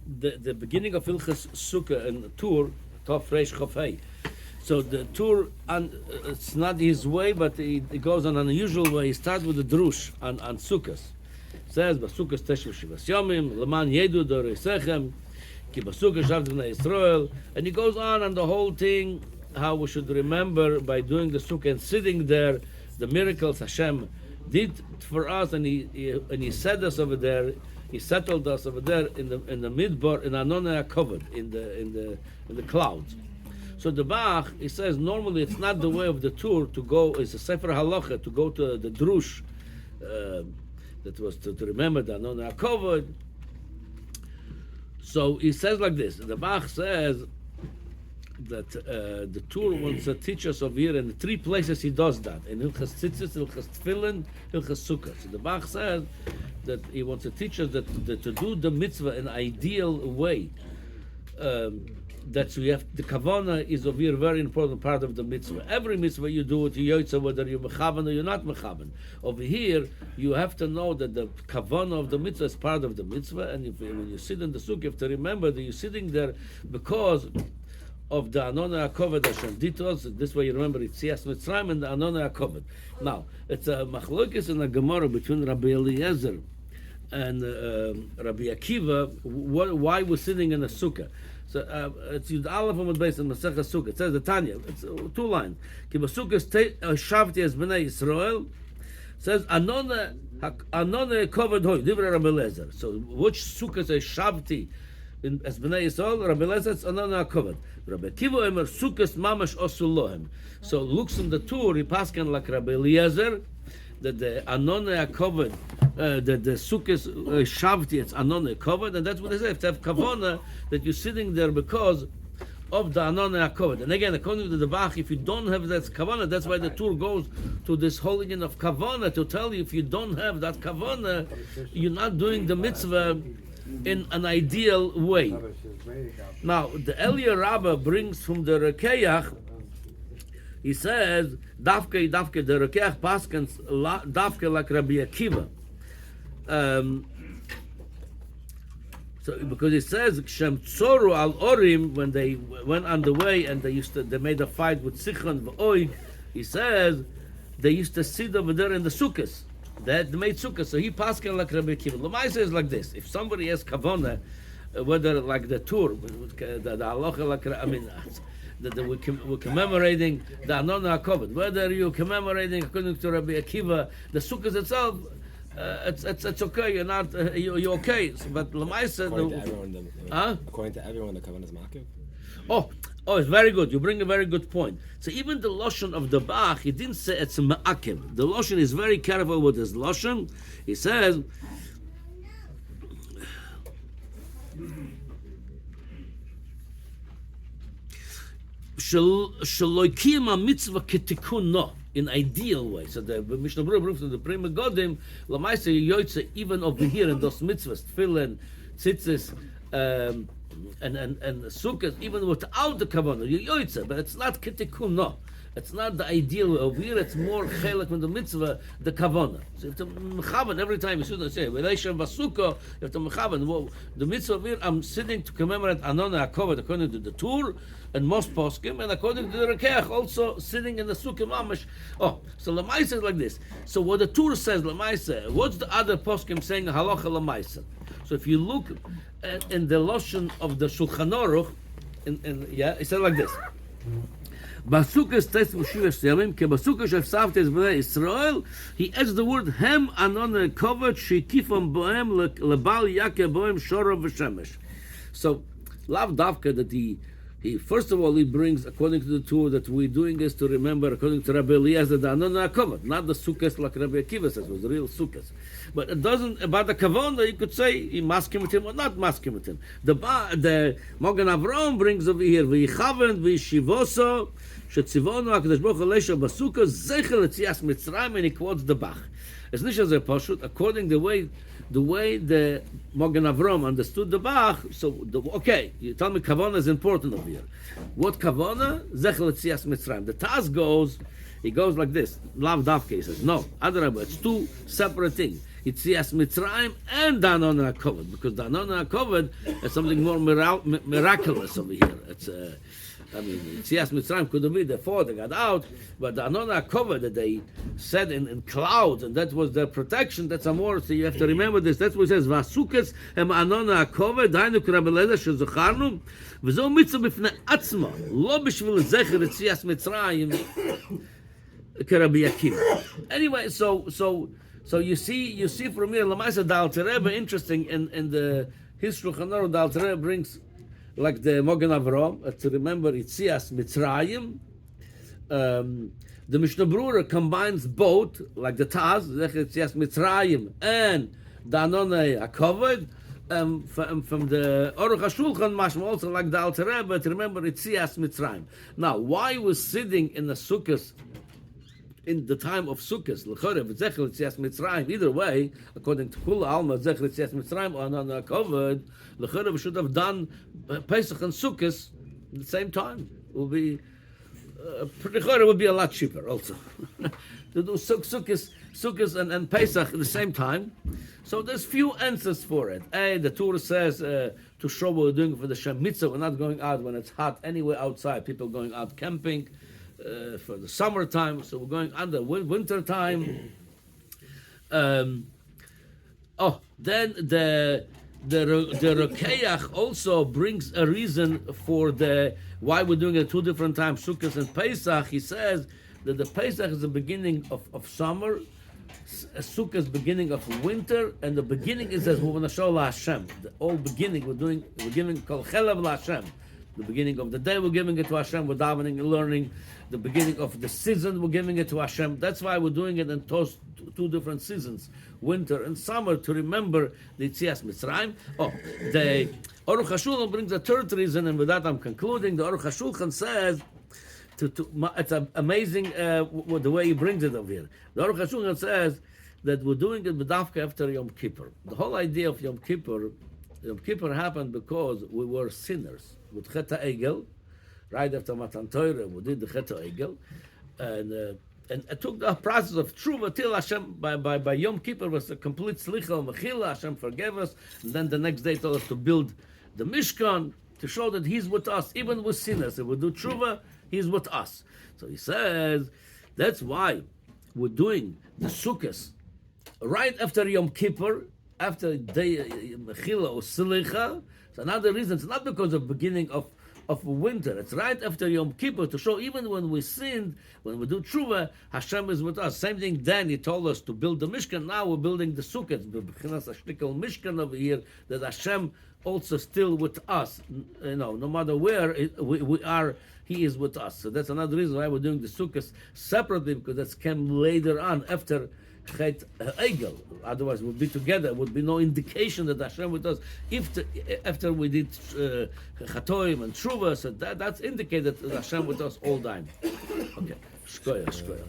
the beginning of Hilchas Sukah and the tour, Tov Reish Chofei. So the tour, it's not his way, but it goes on an unusual way. He starts with the drush on Sukkahs. Says, "Basukkahs teshuv shivas yomim, leman yedu doreisechem, ki basukkah shavt bnei Yisrael," and he goes on the whole thing, how we should remember by doing the Sukkah and sitting there, the miracles Hashem did for us, and he set us over there. He settled us over there in the midbar in Anonah covered in the clouds. So the Bach, he says normally it's not the way of the tour to go. It's a Sefer Halacha to go to the drush that was to remember the Anonah covered. So he says like this. The Bach says that the tour wants to teach us over here in 3 places he does that. In Hilchas Tzitzis, Hilchas Tefillin, Hilchas Sukkah. So the Bach says that he wants to teach us that to do the mitzvah in an ideal way. That we have the Kavana is over here a very important part of the mitzvah. Every mitzvah you do it, you yotza, whether you're mechavan or you're not mechavan. Over here, you have to know that the Kavana of the mitzvah is part of the mitzvah, and when you sit in the sukkah, you have to remember that you're sitting there because of the Anonah HaKoved Hashem did to us. This way you remember it's Yetzias Mitzrayim and the Anonah HaKoved. Now, it's a machlokes in a Gemara between Rabbi Eliezer and Rabbi Akiva, why we're sitting in a sukkah. So it's Yud Aleph Amud Beis in Masechah Sukkah. It says the Tanya. It's 2 lines. Ki b'sukkah shavti es b'nei Yisrael. Says Anonah HaKoved hoy. Divrei Rabbi Eliezer. So which sukkah says shavti as b'nei Yisrael? Rabbi Eliezer it's Anonah HaKoved. Rabbi Akiva Emer sukkahs mamash osul lohem. So looks in the tour. He paskan like Rabbi Eliezer that the Anonah HaKoved, that the sukkahs shavti it's Anonah HaKoved, and that's what they say. If to have kavana that you're sitting there because of the Anonah HaKoved. And again, according to the Bach, if you don't have that kavana, that's why the tour goes to this whole union of kavana to tell you if you don't have that kavana, you're not doing the mitzvah in an ideal way. Now, the Elia Rabbah brings from the Rekeach, he says, Dafke, the Rekeach Paskans, Dafke like Rabbi Akiva. So because it says Shem Tzoru al Orim, when they went on the way and they made a fight with Sichon v'Oig, he says they used to sit over there in the sukkahs. They made sukkahs. So he paskin like Rabbi Akiva. Lamai says like this: if somebody has kavana, whether like the tour, the halacha like that we're commemorating the Anonah HaKoved, whether you're commemorating according to Rabbi Akiva the sukkahs itself. It's okay. You're not. You're okay. But Lamaisa. According to everyone, the Kavana is makif. Oh, it's very good. You bring a very good point. So even the loshon of the Bach, he didn't say it's ma'akev. The loshon is very careful with his loshon. He says. Shaloikiyam mitzvah ketikun no. In ideal way. So the Mishnah Berurah brings from the Prima Godim, Lamaisa Yoitze, even over here in those mitzvahs, Tefillin, Tzitzis, and Sukkah, even without the Kavana, Yoitze, but it's not Ketikun, no. It's not the ideal way. Over here, it's more Chelek from the mitzvah, the Kavana. So you have to mechavan every time you shouldn't say, V'leishem V'sukkah, you have to mechavan. The mitzvah over here, I'm sitting to commemorate Anonah HaKoved according to the Tur, and most poskim, and according to the Rekeach, also sitting in the Sukkah Mamash. So Lamaisa is like this. So what the Tur says, Lamaisa, what's the other poskim saying, Halacha Lamaisa? So if you look in the lotion of the Shulchan Aruch, it says like this. Basukkahs test v'shivas yamim, ke basukkah shefsavtes b'nei Yisrael, he adds the word hem Anonah HaKoved shekifam bohem lebal yakeh bohem shora v'shemesh. So, lav davka that he first of all he brings according to the tour that we're doing is to remember according to Rabbi Eliezer the Anonah HaKoved, not the sukkahs like Rabbi Akiva says, was the real sukkahs. But it doesn't about the kavana. You could say he masking with him or not masking with him. The Magen Avraham brings over here v'yichaven v'yishivoso shetzivonu HaKadosh Baruch Hu leisha basukkah zecher l'tzias Mitzrayim, and he quotes the Bach. It's not as a pashut according the way the Magen Avraham understood the Bach. So you tell me kavana is important over here. What kavana? Zecher l'tzias Mitzrayim. The Taz goes. He goes like this. Lav Davke, he says. No, Adarabah, it's 2 separate things. Yitzias Mitzrayim and the Anona HaKovod, because the Anona HaKovod is something more miraculous over here. It's Yitzias Mitzrayim could have been before they got out, but the Anona HaKovod that they said in clouds, and that was their protection, that's a more, so you have to remember this. That's what it says, Vasukas hem Anona HaKovod, Hainu Rabbi Eliezer shezacharnu, v'zo mitzvah b'fnei atzma, lo b'shvil zecher Yitzias Mitzrayim, k'Rabbi Akiva. Anyway, so you see from here, Lamaisa the Alter Rebbe, interesting in the history of Chanor, the Alter Rebbe brings like the Mogen Avram to remember Yitzias Mitzrayim. The Mishnah Berurah combines both, like the Taz, Yitzias Mitzrayim, and the Anona HaKovod. From the Aruch HaShulchan, mashma also like the Alter Rebbe to remember Yitzias Mitzrayim. Now, why was sitting in the Sukkahs in the time of Sukkot, l'choreh v'zecher l'tzias Mitzrayim. Either way, according to Kula Alma, zecher l'tzias Mitzrayim or Anona HaKovod, l'choreh we should have done Pesach and Sukkot at the same time. Will be l'choreh would be a lot cheaper also to do Sukkot and Pesach at the same time. So there's few answers for it. The Torah says to show what we're doing for the Shem Mitzvah, we're not going out when it's hot anyway outside. People going out camping. For the summertime, so we're going under winter time. Then the Rokeach also brings a reason for the why we're doing it at two different times, Sukkot and Pesach. He says that the Pesach is the beginning of summer, Sukkot is beginning of winter, and the beginning is as Huvanashol Hashem. The old beginning we're giving Kol Chelav LaHashem. The beginning of the day we're giving it to Hashem, we're davening and learning. The beginning of the season we're giving it to Hashem. That's why we're doing it in two different seasons, winter and summer, to remember the Yitzias Mitzrayim. The Aruch HaShulchan brings a third reason, and with that I'm concluding. The Aruch HaShulchan says, it's amazing the way he brings it over here. The Aruch HaShulchan says that we're doing it b'dafka after Yom Kippur. The whole idea of Yom Kippur happened because we were sinners. With Chet HaEgel, right after Matan Torah, we did the Chet HaEgel, and it took the process of Tshuva till Hashem, by Yom Kippur was a complete Slicha, Mechila, Hashem forgave us, and then the next day told us to build the Mishkan, to show that He's with us, even with sinners. If we do Tshuva, He's with us. So he says, that's why we're doing the Sukkot right after Yom Kippur, after day Mechila or Slicha. So another reason, it's not because of beginning of winter. It's right after Yom Kippur to show even when we sinned, when we do tshuva, Hashem is with us. Same thing then, He told us to build the Mishkan. Now we're building the Sukkot. B'chinas hashtikol Mishkan over here, that Hashem also still with us. No matter where we are, He is with us. So that's another reason why we're doing the Sukkot separately, because that's came later on after Chet Egel. Otherwise, we'll be together. Would be no indication that Hashem with us. After we did Chatoim and Tshuva, so that's indicated that Hashem with us all time. Okay, Shkoyach.